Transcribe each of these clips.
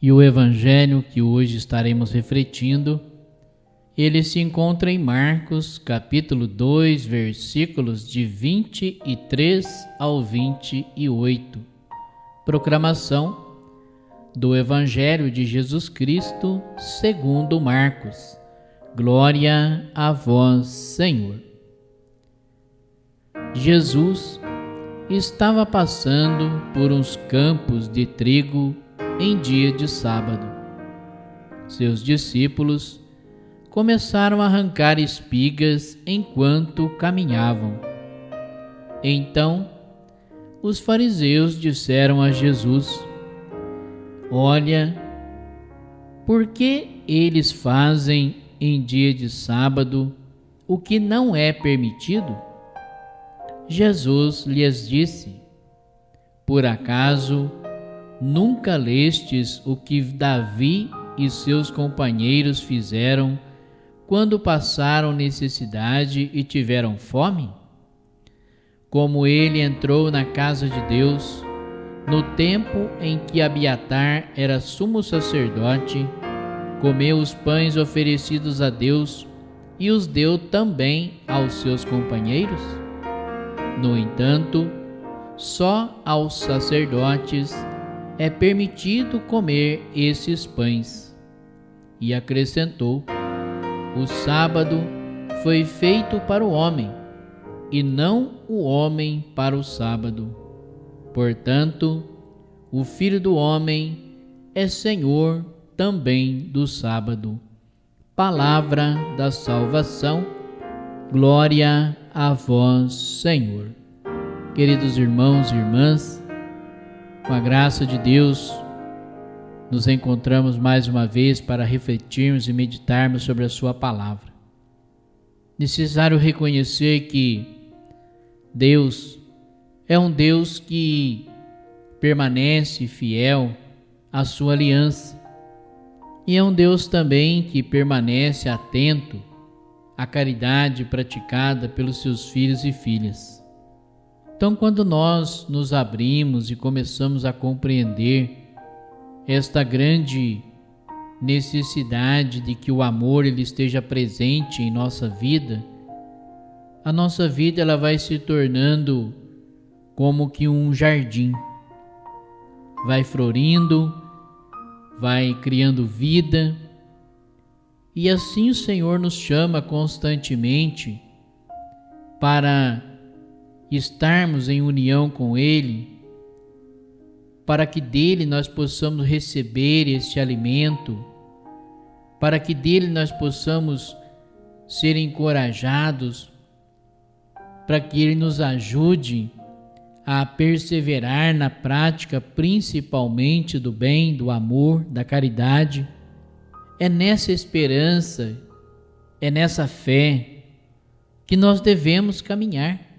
E o evangelho que hoje estaremos refletindo, ele se encontra em Marcos, capítulo 2, versículos de 23 ao 28. Proclamação do Evangelho de Jesus Cristo segundo Marcos. Glória a vós, Senhor. Jesus estava passando por uns campos de trigo em dia de sábado. Seus discípulos começaram a arrancar espigas enquanto caminhavam. Então, os fariseus disseram a Jesus: Olha, por que eles fazem em dia de sábado o que não é permitido? Jesus lhes disse: Por acaso nunca lestes o que Davi e seus companheiros fizeram quando passaram necessidade e tiveram fome? Como ele entrou na casa de Deus, no tempo em que Abiatar era sumo sacerdote, comeu os pães oferecidos a Deus e os deu também aos seus companheiros? No entanto, só aos sacerdotes é permitido comer esses pães. E acrescentou: O sábado foi feito para o homem, e não o homem para o sábado. Portanto, o Filho do Homem é Senhor também do sábado. Palavra da salvação. Glória a vós, Senhor. Queridos irmãos e irmãs, com a graça de Deus, nos encontramos mais uma vez para refletirmos e meditarmos sobre a sua palavra. Necessário reconhecer que Deus é um Deus que permanece fiel à sua aliança e é um Deus também que permanece atento à caridade praticada pelos seus filhos e filhas. Então, quando nós nos abrimos e começamos a compreender esta grande necessidade de que o amor ele esteja presente em nossa vida, a nossa vida ela vai se tornando como que um jardim. Vai florindo, vai criando vida, e assim o Senhor nos chama constantemente para estarmos em união com Ele, para que dele nós possamos receber este alimento, para que dele nós possamos ser encorajados, para que Ele nos ajude a perseverar na prática principalmente do bem, do amor, da caridade. É nessa esperança, é nessa fé que nós devemos caminhar.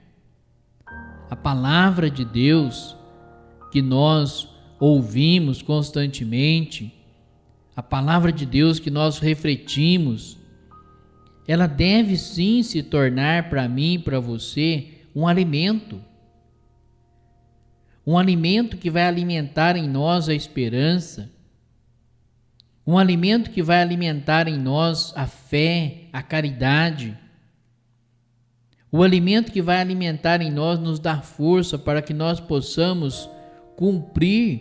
A palavra de Deus que nós ouvimos constantemente, a palavra de Deus que nós refletimos, ela deve sim se tornar para mim e para você um alimento. Um alimento que vai alimentar em nós a esperança, um alimento que vai alimentar em nós a fé, a caridade, o alimento que vai alimentar em nós, nos dar força para que nós possamos cumprir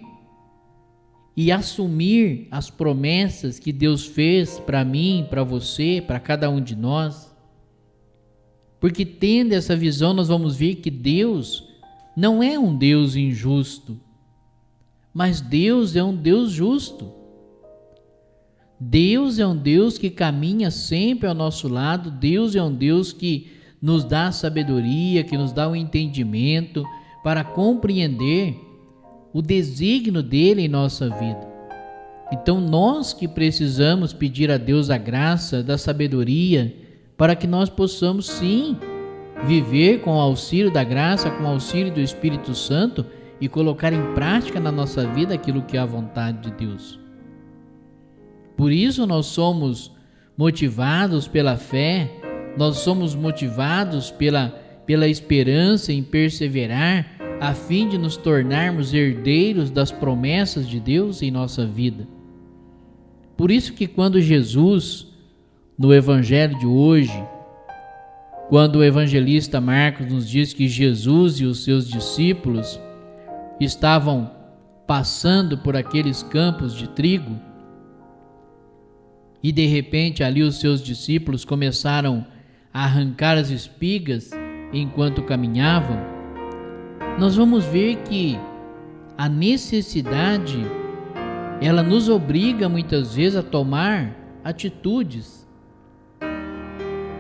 e assumir as promessas que Deus fez para mim, para você, para cada um de nós. Porque tendo essa visão, nós vamos ver que Deus não é um Deus injusto, mas Deus é um Deus justo. Deus é um Deus que caminha sempre ao nosso lado. Deus é um Deus que nos dá a sabedoria, que nos dá o entendimento para compreender o desígnio dele em nossa vida. Então nós que precisamos pedir a Deus a graça da sabedoria para que nós possamos sim viver com o auxílio da graça, com o auxílio do Espírito Santo e colocar em prática na nossa vida aquilo que é a vontade de Deus. Por isso nós somos motivados pela fé, nós somos motivados pela esperança em perseverar, a fim de nos tornarmos herdeiros das promessas de Deus em nossa vida. Por isso que quando Jesus, no evangelho de hoje, quando o evangelista Marcos nos diz que Jesus e os seus discípulos estavam passando por aqueles campos de trigo, e de repente ali os seus discípulos começaram a arrancar as espigas enquanto caminhavam, nós vamos ver que a necessidade, ela nos obriga muitas vezes a tomar atitudes.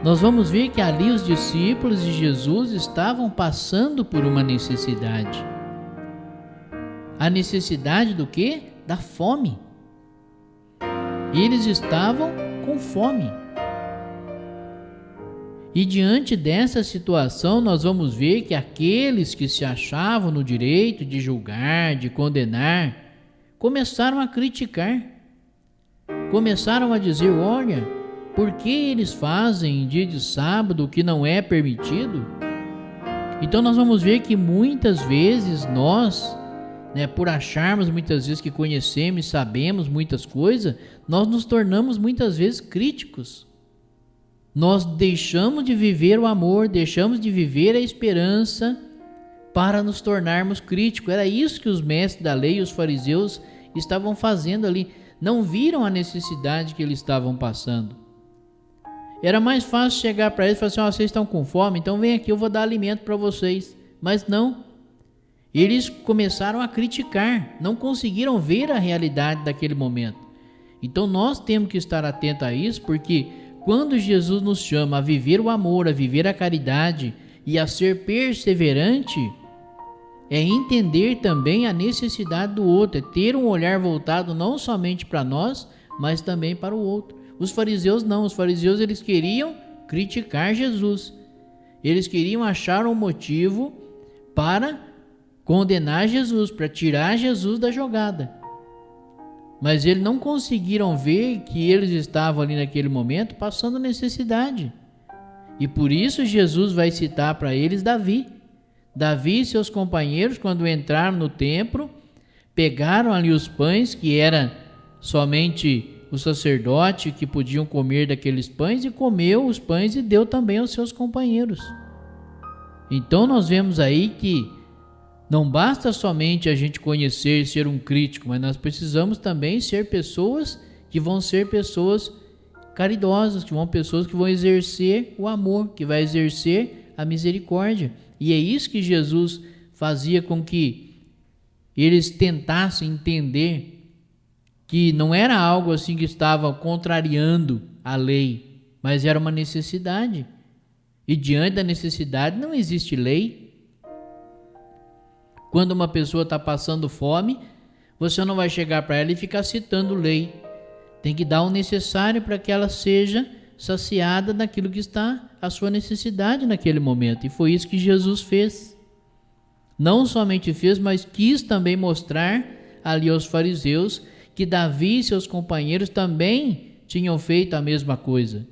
Nós vamos ver que ali os discípulos de Jesus estavam passando por uma necessidade. A necessidade do quê? Da fome. Eles estavam com fome. E diante dessa situação, nós vamos ver que aqueles que se achavam no direito de julgar, de condenar, começaram a criticar. Começaram a dizer: olha, por que eles fazem em dia de sábado o que não é permitido? Então nós vamos ver que muitas vezes nós, por acharmos muitas vezes que conhecemos e sabemos muitas coisas, nós nos tornamos muitas vezes críticos. Nós deixamos de viver o amor, deixamos de viver a esperança para nos tornarmos críticos. Era isso que os mestres da lei e os fariseus estavam fazendo ali. Não viram a necessidade que eles estavam passando. Era mais fácil chegar para eles e falar assim: vocês estão com fome, então vem aqui, eu vou dar alimento para vocês. Mas não. Eles começaram a criticar, não conseguiram ver a realidade daquele momento. Então nós temos que estar atentos a isso, porque quando Jesus nos chama a viver o amor, a viver a caridade e a ser perseverante, é entender também a necessidade do outro, é ter um olhar voltado não somente para nós, mas também para o outro. Os fariseus não, os fariseus eles queriam criticar Jesus, eles queriam achar um motivo para condenar Jesus, para tirar Jesus da jogada. Mas eles não conseguiram ver que eles estavam ali naquele momento passando necessidade. E por isso Jesus vai citar para eles Davi. Davi e seus companheiros, quando entraram no templo, pegaram ali os pães, que era somente o sacerdote que podiam comer daqueles pães, e comeu os pães e deu também aos seus companheiros. Então nós vemos aí que não basta somente a gente conhecer e ser um crítico, mas nós precisamos também ser pessoas que vão ser pessoas caridosas, pessoas que vão exercer o amor, que vai exercer a misericórdia. E é isso que Jesus fazia com que eles tentassem entender que não era algo assim que estava contrariando a lei, mas era uma necessidade. E diante da necessidade não existe lei. Quando uma pessoa está passando fome, você não vai chegar para ela e ficar citando lei. Tem que dar o necessário para que ela seja saciada daquilo que está a sua necessidade naquele momento. E foi isso que Jesus fez. Não somente fez, mas quis também mostrar ali aos fariseus que Davi e seus companheiros também tinham feito a mesma coisa.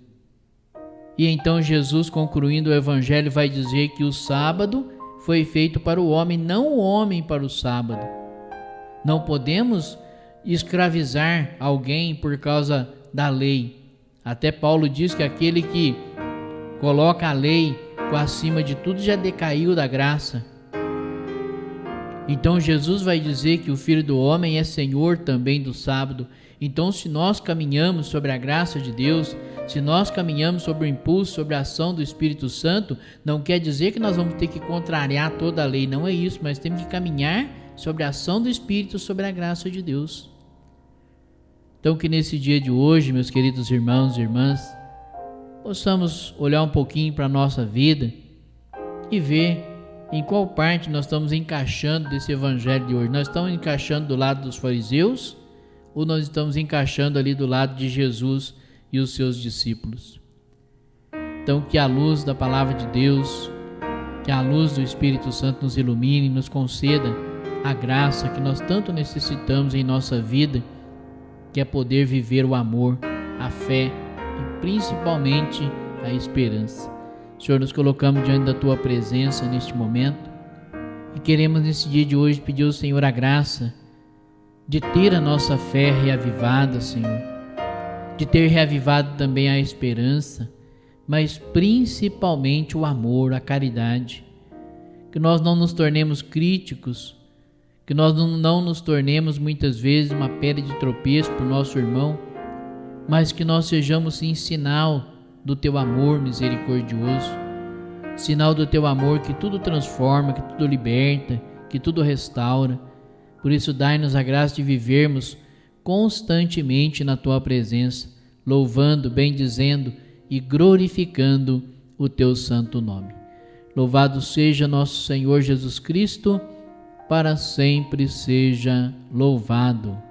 E então Jesus, concluindo o evangelho, vai dizer que o sábado foi feito para o homem, não o homem para o sábado. Não podemos escravizar alguém por causa da lei. Até Paulo diz que aquele que coloca a lei acima de tudo já decaiu da graça. Então Jesus vai dizer que o Filho do Homem é Senhor também do sábado. Então, se nós caminhamos sobre a graça de Deus, se nós caminhamos sobre o impulso, sobre a ação do Espírito Santo, não quer dizer que nós vamos ter que contrariar toda a lei, não é isso, mas temos que caminhar sobre a ação do Espírito, sobre a graça de Deus. Então, que nesse dia de hoje, meus queridos irmãos e irmãs, possamos olhar um pouquinho para a nossa vida e ver em qual parte nós estamos encaixando desse evangelho de hoje. Nós estamos encaixando do lado dos fariseus ou nós estamos encaixando ali do lado de Jesus e os seus discípulos? Então, que a luz da palavra de Deus, que a luz do Espírito Santo nos ilumine e nos conceda a graça que nós tanto necessitamos em nossa vida, que é poder viver o amor, a fé e principalmente a esperança. Senhor, nos colocamos diante da Tua presença neste momento e queremos nesse dia de hoje pedir ao Senhor a graça de ter a nossa fé reavivada, Senhor, de ter reavivado também a esperança, mas principalmente o amor, a caridade. Que nós não nos tornemos críticos, que nós não nos tornemos muitas vezes uma pedra de tropeço para o nosso irmão, mas que nós sejamos sim sinal do teu amor misericordioso, sinal do teu amor que tudo transforma, que tudo liberta, que tudo restaura. Por isso, dai-nos a graça de vivermos constantemente na tua presença, louvando, bendizendo e glorificando o teu santo nome. Louvado seja nosso Senhor Jesus Cristo, para sempre seja louvado.